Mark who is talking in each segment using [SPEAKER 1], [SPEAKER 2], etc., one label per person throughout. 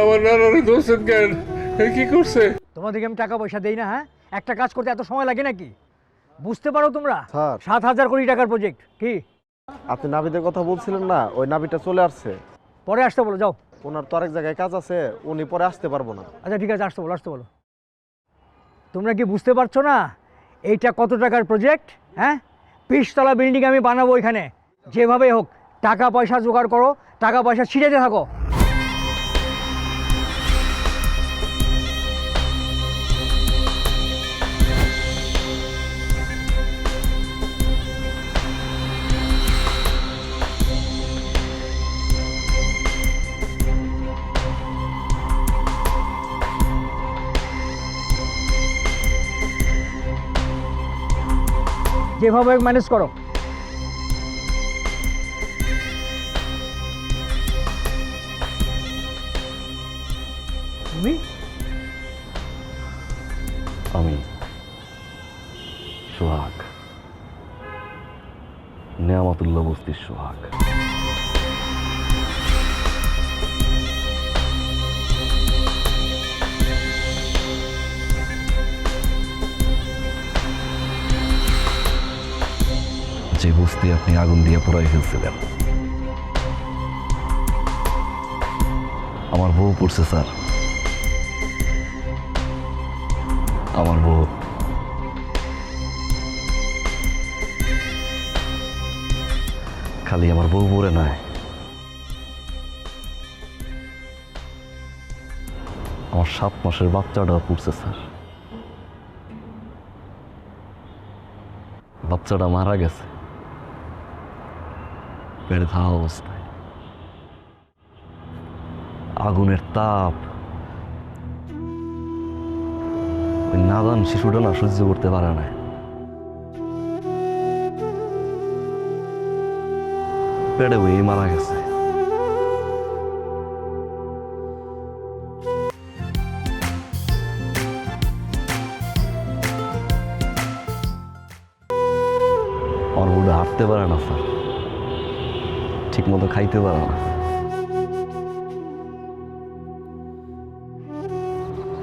[SPEAKER 1] আমার নানারে ধরছেন কেন? কি করছে?
[SPEAKER 2] তোমাদেরকে আমি টাকা পয়সা দেই না? হ্যাঁ, একটা কাজ করতে এত সময় লাগে নাকি? বুঝতে পারো তোমরা?
[SPEAKER 3] স্যার
[SPEAKER 2] 7,000 কোটি টাকার প্রজেক্ট। কি
[SPEAKER 3] আপনি নাবিদের কথা বলছিলেন না, ওই নাবিটা চলে আসছে।
[SPEAKER 2] পরে আসতে বলো, যাও।
[SPEAKER 3] ওনার তো আরেক জায়গায় কাজ আছে, উনি পরে আসতে পারবো না।
[SPEAKER 2] আচ্ছা ঠিক আছে, আসতে বলো। তোমরা কি বুঝতে পারছো না এইটা কত টাকার প্রজেক্ট? হ্যাঁ, 20 তলা বিল্ডিং আমি বানাবো এখানে। যেভাবে হোক টাকা পয়সা জোগাড় করো, টাকা পয়সা ছিটাতে থাকো। যেভাবে ম্যানেজ করো। তুমি
[SPEAKER 4] আমি সোহাগ, নেয়ামতুল্লাহ বস্তির সোহাগ। যে বস্তি আপনি আগুন দিয়ে পোড়াই ফেলছিলেন, আমার বউ পড়ছে স্যার। আমার বউ খালি আমার বউ পড়ে নাই, আমার 7 মাসের বাচ্চাটাও পড়ছে স্যার। বাচ্চাটা মারা গেছে পেটে ধা অবস্থায়। আগুনের তাপ ওই নাদান শিশুটা না সহ্য করতে পারে না। পেটে ওই মারা গেছে। আমার বুড়ো হাঁটতে পারে না স্যার, ঠিক মতো খাইতে পারে না।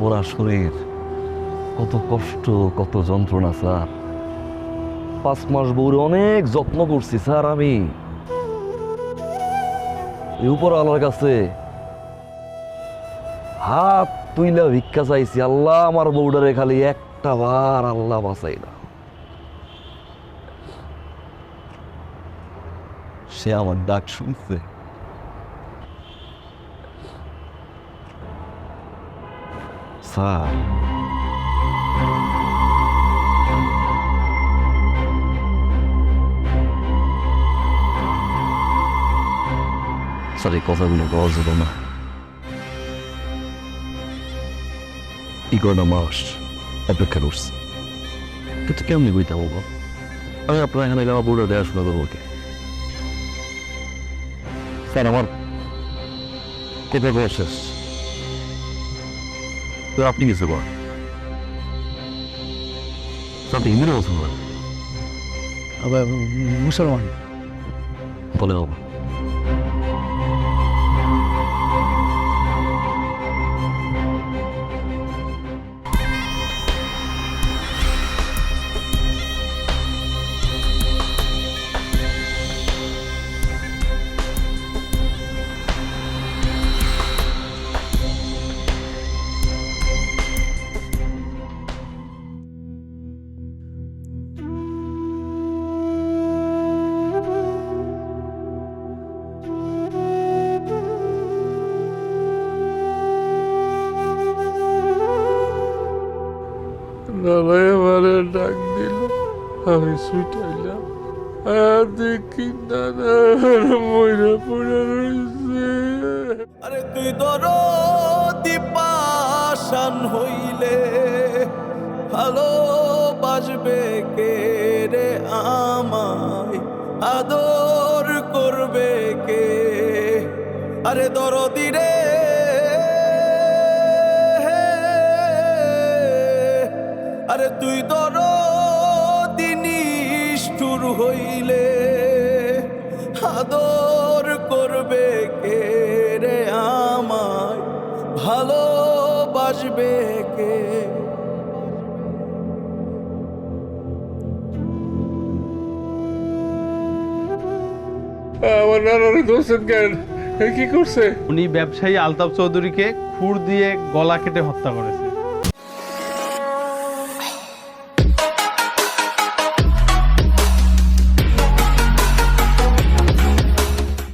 [SPEAKER 4] ওরা শরীর কত কষ্ট, কত যন্ত্রণা স্যার। 5 মাস বউরে অনেক যত্ন করছি স্যার আমি। এই উপরওয়ালার কাছে হাত তুইলা ভিক্ষা চাইছি, আল্লাহ আমার বউডারে খালি একটা বার আল্লাহ বাঁচাই না। সে আমার ডাক শুনছে। স্যার স্যার এই কথাগুলো পাওয়া যেত না। ইগোটা মাস অপেক্ষা করছি, কিন্তু কেমনি বইতে বলবো? আমি আপনার এখানে আমার বউটা দেখাশোনা করবো কে? স্যার আমার পেটে বয়স শেষ, তো আপনি কিছু করেন। আপনি হিন্দু মুসলমান?
[SPEAKER 2] আবার মুসলমান।
[SPEAKER 4] বলে বাবা
[SPEAKER 1] নানাই আমারে ডাক দিল, আমি ছুটাইলাম। দেখি নানা ময়রা পড়ে রয়েছে।
[SPEAKER 5] আরে তুই দরদি পাষাণ হইলে ভালোবাসবে কে রে আমায়, আদর করবে কে? আরে দরদি রে, আরে তুই দরদি নিষ্ঠুর হইলে আদর করবে কে রে আমায়, বাসবে কে?
[SPEAKER 1] আমার নানারে ধরছেন কেন? কি করছে?
[SPEAKER 6] উনি ব্যবসায়ী আলতাফ চৌধুরীকে খুর দিয়ে গলা কেটে হত্যা করেছে।